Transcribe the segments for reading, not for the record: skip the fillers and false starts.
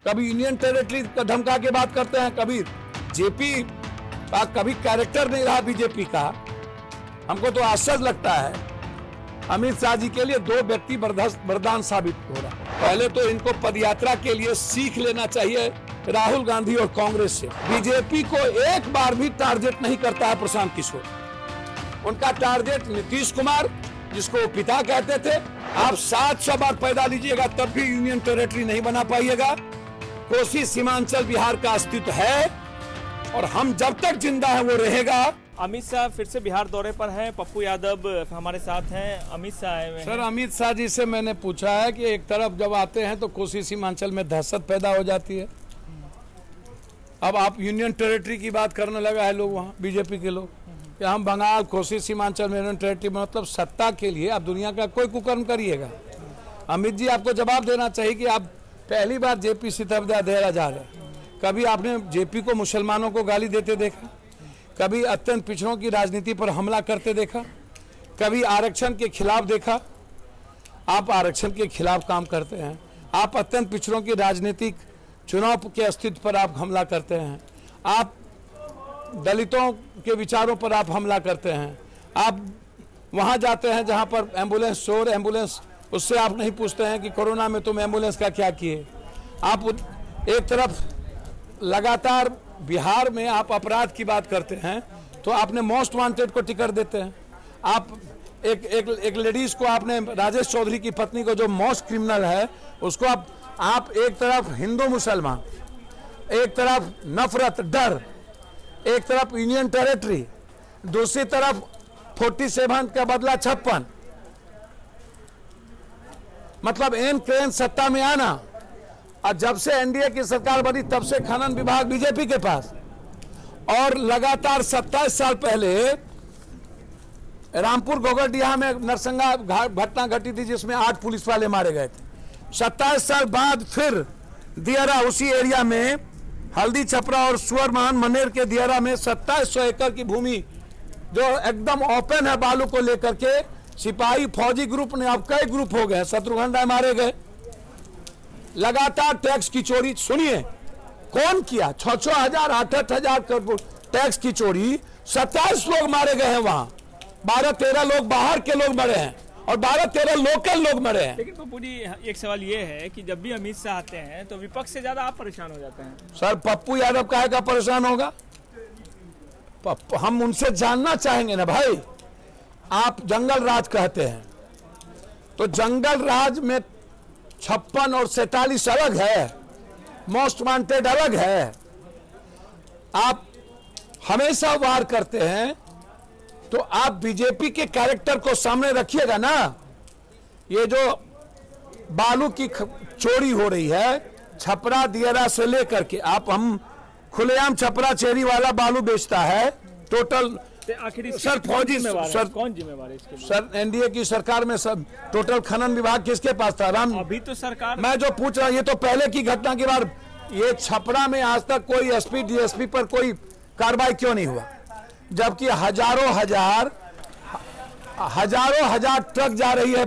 कभी union territory का धमका के बात करते हैं, कभी जेपी का कभी कैरेक्टर नहीं रहा बीजेपी का। हमको तो आश्चर्य लगता है। अमित शाह जी के लिए दो व्यक्ति वरदान साबित हो रहा है। पहले तो इनको पदयात्रा के लिए सीख लेना चाहिए राहुल गांधी और कांग्रेस से। बीजेपी को एक बार भी टारगेट नहीं करता है प्रशांत किशोर। उनका टारगेट नीतीश कुमार, जिसको वो पिता कहते थे। आप 700 बार पैदा लीजिएगा तब भी यूनियन टेरिटरी नहीं बना पाइएगा। कोसी सीमांचल बिहार का अस्तित्व है और हम जब तक जिंदा है वो रहेगा। अमित शाह फिर से बिहार दौरे पर हैं। पप्पू यादव हमारे साथ हैं। अमित शाह आए हुए हैं। सर, अमित शाह जी से मैंने पूछा है कि एक तरफ जब आते हैं तो कोसी सीमांचल में दहशत पैदा हो जाती है। अब आप यूनियन टेरिटरी की बात करने लगा है लोग, वहाँ बीजेपी के लोग, कि हम बंगाल कोसी सीमांचल में यूनियन टेरिटरी, मतलब सत्ता के लिए आप दुनिया का कोई कुकर्म करिएगा। अमित जी, आपको जवाब देना चाहिए कि आप पहली बार जेपी सितरदा जा रहे हैं। कभी आपने जेपी को मुसलमानों को गाली देते देखा? कभी अत्यंत पिछड़ों की राजनीति पर हमला करते देखा? कभी आरक्षण के खिलाफ देखा? आप आरक्षण के खिलाफ काम करते हैं। आप अत्यंत पिछड़ों की राजनीतिक चुनाव के अस्तित्व पर आप हमला करते हैं। आप दलितों के विचारों पर आप हमला करते हैं। आप वहां जाते हैं जहां पर एम्बुलेंस चोर, एम्बुलेंस, उससे आप नहीं पूछते हैं कि कोरोना में तुम एम्बुलेंस का क्या किए। आप एक तरफ लगातार बिहार में आप अपराध की बात करते हैं तो आपने मोस्ट वांटेड को टिकट देते हैं। आप एक लेडीज को, आपने राजेश चौधरी की पत्नी को, जो मोस्ट क्रिमिनल है, उसको आप एक तरफ हिंदू मुसलमान, एक तरफ नफरत डर, एक तरफ यूनियन टेरिटरी, दूसरी तरफ 47 का बदला 56, मतलब एन क्रेन सत्ता में आना। और जब से एनडीए की सरकार बनी तब से खनन विभाग बीजेपी के पास, और लगातार 27 साल पहले रामपुर गोगरडीहा में नरसंगा घटना घटी थी जिसमें 8 पुलिस वाले मारे गए थे। 27 साल बाद फिर दियारा, उसी एरिया में हल्दी छपरा और सुअरमान मनेर के दियारा में 2700 एकड़ की भूमि जो एकदम ओपन है बालू को लेकर के, सिपाही फौजी ग्रुप ने, अब कई ग्रुप हो गए, शत्रुघ्न राय मारे गए। लगातार टैक्स की चोरी, सुनिए कौन किया, 6-6 हजार 8-8 हजार करोड़ टैक्स की चोरी। 27 लोग मारे गए हैं वहां, 12-13 लोग बाहर के लोग मरे हैं और 12-13 लोकल लोग मरे हैं। लेकिन पप्पू जी, एक सवाल ये है कि जब भी अमित शाह आते हैं तो विपक्ष से ज्यादा आप परेशान हो जाते हैं। सर, पप्पू यादव काहे का परेशान होगा? हम उनसे जानना चाहेंगे ना भाई। आप जंगल राज कहते हैं तो जंगल राज में 56 और 47 अलग है, मोस्ट वांटेड अलग है। आप हमेशा वार करते हैं तो आप बीजेपी के कैरेक्टर को सामने रखिएगा ना। ये जो बालू की चोरी हो रही है छपरा दियारा से लेकर के, हम खुलेआम छपरा चेरी वाला बालू बेचता है टोटल। आखिर सर, फौजी सर, कौन जिम्मेवार है इसके? सर, एनडीए की सरकार में सब टोटल खनन विभाग किसके पास था? अभी तो सरकार, मैं जो पूछ रहा हूं ये तो पहले की घटना की बार। ये छपरा में आज तक कोई एसपी डीएसपी पर कोई कार्रवाई क्यों नहीं हुआ, जबकि हजारों हजार ट्रक जा रही है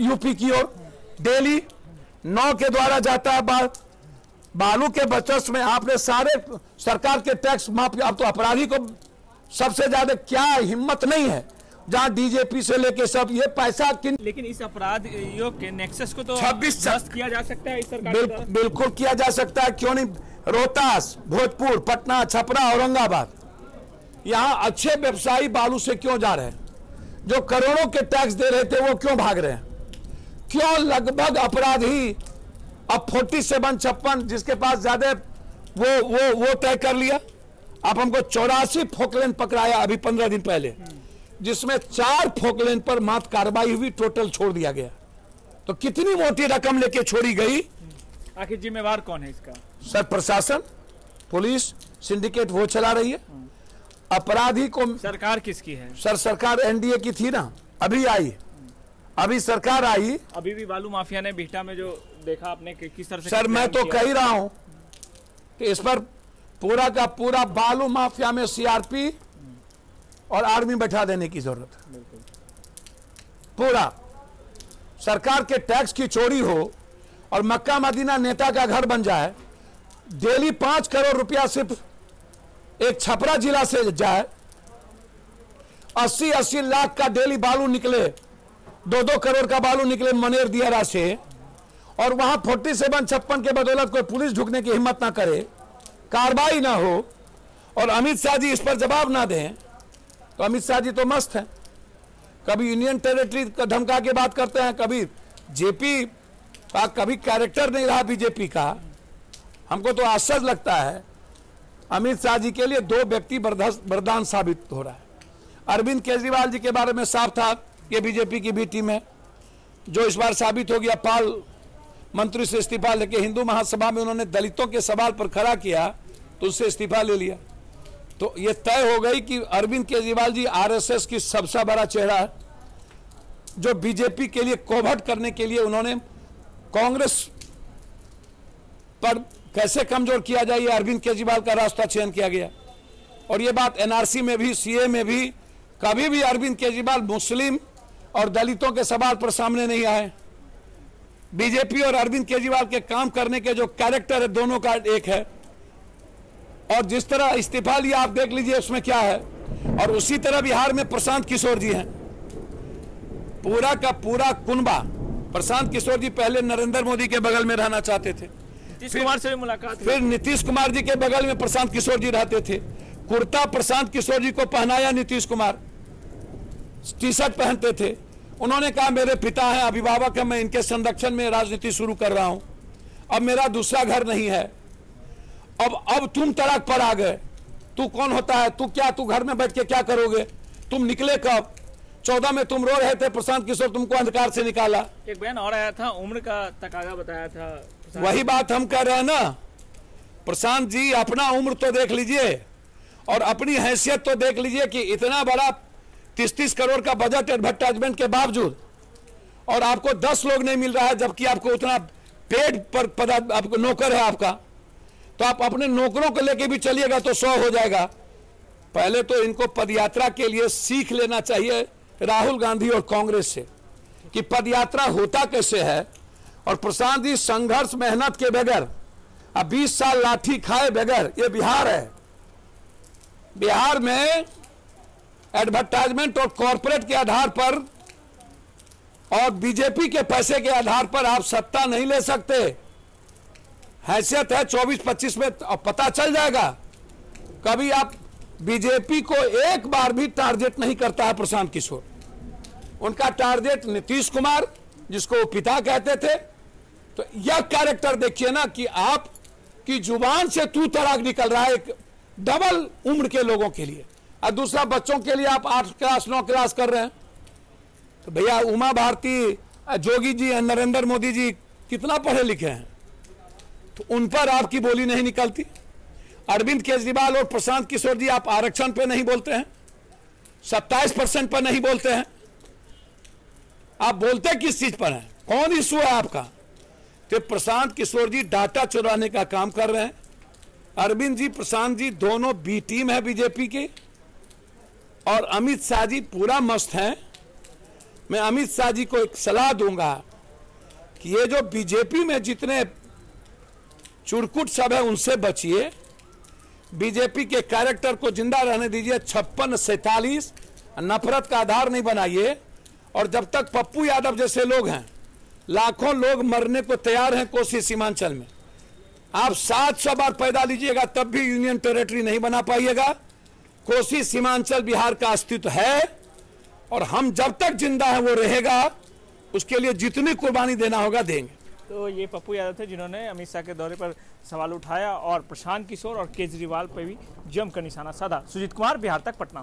यूपी की ओर डेली। 9 के द्वारा जाता है बालू के बचत में। आपने सारे सरकार के टैक्स माफ। अब तो अपराधी को सबसे ज्यादा क्या हिम्मत नहीं है, जहां डीजेपी से लेके सब ये पैसा किन। लेकिन इस अपराधियों के नेक्सस को तो 26 किया जा सकता है इस सरकार बिल्कुल किया जा सकता है, क्यों नहीं। रोहतास, भोजपुर, पटना, छपरा, औरंगाबाद, यहां अच्छे व्यवसायी बालू से क्यों जा रहे हैं? जो करोड़ों के टैक्स दे रहे थे वो क्यों भाग रहे हैं? क्यों लगभग अपराधी अब 47, 56 जिसके पास ज्यादा वो तय कर लिया। आप हमको 84 फोकलेन पकड़ाया अभी 15 दिन पहले, जिसमें 4 फोकलेन पर मात्र कार्रवाई हुई, टोटल छोड़ दिया गया। तो कितनी मोटी रकम लेके छोड़ी गई। आखिर जिम्मेवार कौन है इसका? सर, प्रशासन, पुलिस, सिंडिकेट वो चला रही है। अपराधी को सरकार किसकी है? सर, सरकार एनडीए की थी ना, अभी आई, अभी सरकार आई। अभी भी बालू माफिया ने बिहटा में जो देखा आपने किस तरह से। सर, मैं तो कह ही रहा हूं कि इस पर पूरा का पूरा बालू माफिया में सीआरपी और आर्मी बैठा देने की जरूरत है। पूरा सरकार के टैक्स की चोरी हो और मक्का मदीना नेता का घर बन जाए, डेली 5 करोड़ रुपया सिर्फ एक छपरा जिला से जाए, 80-80 लाख का डेली बालू निकले, 2-2 करोड़ का बालू निकले मनेर दियारा से, और वहां 47-56 के बदौलत कोई पुलिस झुकने की हिम्मत ना करे, कार्रवाई ना हो, और अमित शाह जी इस पर जवाब ना दें, तो अमित शाह जी तो मस्त हैं। कभी यूनियन टेरिटरी का धमका के बात करते हैं, कभी जेपी का कभी कैरेक्टर नहीं रहा बीजेपी का। हमको तो आश्चर्य लगता है। अमित शाह जी के लिए 2 व्यक्ति वरदान साबित हो रहा है। अरविंद केजरीवाल जी के बारे में साफ था कि बीजेपी की बी टीम है, जो इस बार साबित हो गया। पाल मंत्री से इस्तीफा लेके हिंदू महासभा में उन्होंने दलितों के सवाल पर खड़ा किया तो उससे इस्तीफा ले लिया। तो ये तय हो गई कि अरविंद केजरीवाल जी आरएसएस की सबसे बड़ा चेहरा है, जो बीजेपी के लिए कोभट करने के लिए उन्होंने कांग्रेस पर कैसे कमजोर किया जाए, अरविंद केजरीवाल का रास्ता चयन किया गया। और ये बात एनआरसी में भी, सीए में भी, कभी भी अरविंद केजरीवाल मुस्लिम और दलितों के सवाल पर सामने नहीं आए। बीजेपी और अरविंद केजरीवाल के काम करने के जो कैरेक्टर है, दोनों का एक है। और जिस तरह इस्तीफा लिया आप देख लीजिए उसमें क्या है। और उसी तरह बिहार में प्रशांत किशोर जी हैं, पूरा का पूरा कुनबा। प्रशांत किशोर जी पहले नरेंद्र मोदी के बगल में रहना चाहते थे, नीतीश कुमार से भी मुलाकात, फिर नीतीश कुमार जी के बगल में प्रशांत किशोर जी रहते थे। कुर्ता प्रशांत किशोर जी को पहनाया नीतीश कुमार, टी शर्ट पहनते थे। उन्होंने कहा मेरे पिता हैं, अभिभावक हैं, मैं इनके संरक्षण में राजनीति शुरू कर रहा हूं, अब मेरा दूसरा घर नहीं है। अब तुम तड़क पर आ गए। तू कौन होता है? तू घर में बैठ के क्या करोगे? तुम निकले कब? 14 में तुम रो रहे थे, प्रशांत किशोर तुमको अंधकार से निकाला। एक बयान और आया था, उम्र का तकाजा बताया था। वही बात हम कह रहे हैं ना, प्रशांत जी अपना उम्र तो देख लीजिए और अपनी हैसियत तो देख लीजिए कि इतना बड़ा 30-30 करोड़ का बजट एडवर्टाइजमेंट के बावजूद, और आपको 10 लोग नहीं मिल रहा है, जबकि आपको उतना पेड पर आपको नौकर है आपका। तो आप अपने नौकरों को लेके भी चलिएगा तो 100 हो जाएगा। पहले तो इनको पदयात्रा के लिए सीख लेना चाहिए राहुल गांधी और कांग्रेस से कि पदयात्रा होता कैसे है। और प्रशांत जी संघर्ष मेहनत के बगैर, अब 20 साल लाठी खाए बगैर, ये बिहार है। बिहार में एडवर्टाइजमेंट और कॉरपोरेट के आधार पर और बीजेपी के पैसे के आधार पर आप सत्ता नहीं ले सकते। हैसियत है 24-25 में पता चल जाएगा। कभी आप बीजेपी को एक बार भी टारगेट नहीं करता है प्रशांत किशोर। उनका टारगेट नीतीश कुमार, जिसको वो पिता कहते थे। तो यह कैरेक्टर देखिए ना कि आप की जुबान से तू तड़ाक निकल रहा है, एक डबल उम्र के लोगों के लिए, और दूसरा बच्चों के लिए आप 8 क्लास 9 क्लास कर रहे हैं। तो भैया उमा भारती, जोगी जी, नरेंद्र मोदी जी कितना पढ़े लिखे हैं, तो उन पर आपकी बोली नहीं निकलती। अरविंद केजरीवाल और प्रशांत किशोर जी आप आरक्षण पे नहीं बोलते हैं, 27% पर नहीं बोलते हैं। आप बोलते किस चीज पर हैं? कौन इशू है आपका? तो प्रशांत किशोर जी डाटा चुराने का काम कर रहे हैं। अरविंद जी, प्रशांत जी दोनों बी टीम है बीजेपी की। और अमित शाह जी पूरा मस्त हैं। मैं अमित शाह जी को एक सलाह दूंगा कि ये जो बीजेपी में जितने चुरकुट सब है उनसे बचिए। बीजेपी के कैरेक्टर को जिंदा रहने दीजिए। 56-47 नफरत का आधार नहीं बनाइए। और जब तक पप्पू यादव जैसे लोग हैं, लाखों लोग मरने को तैयार हैं कोसी सीमांचल में, आप 700 बार पैदा लीजिएगा तब भी यूनियन टेरिटरी नहीं बना पाइएगा। कोसी सीमांचल बिहार का अस्तित्व है और हम जब तक जिंदा है वो रहेगा। उसके लिए जितनी कुर्बानी देना होगा देंगे। तो ये पप्पू यादव थे जिन्होंने अमित शाह के दौरे पर सवाल उठाया और प्रशांत किशोर और केजरीवाल पर भी जमकर निशाना साधा। सुजीत कुमार, बिहार तक, पटना।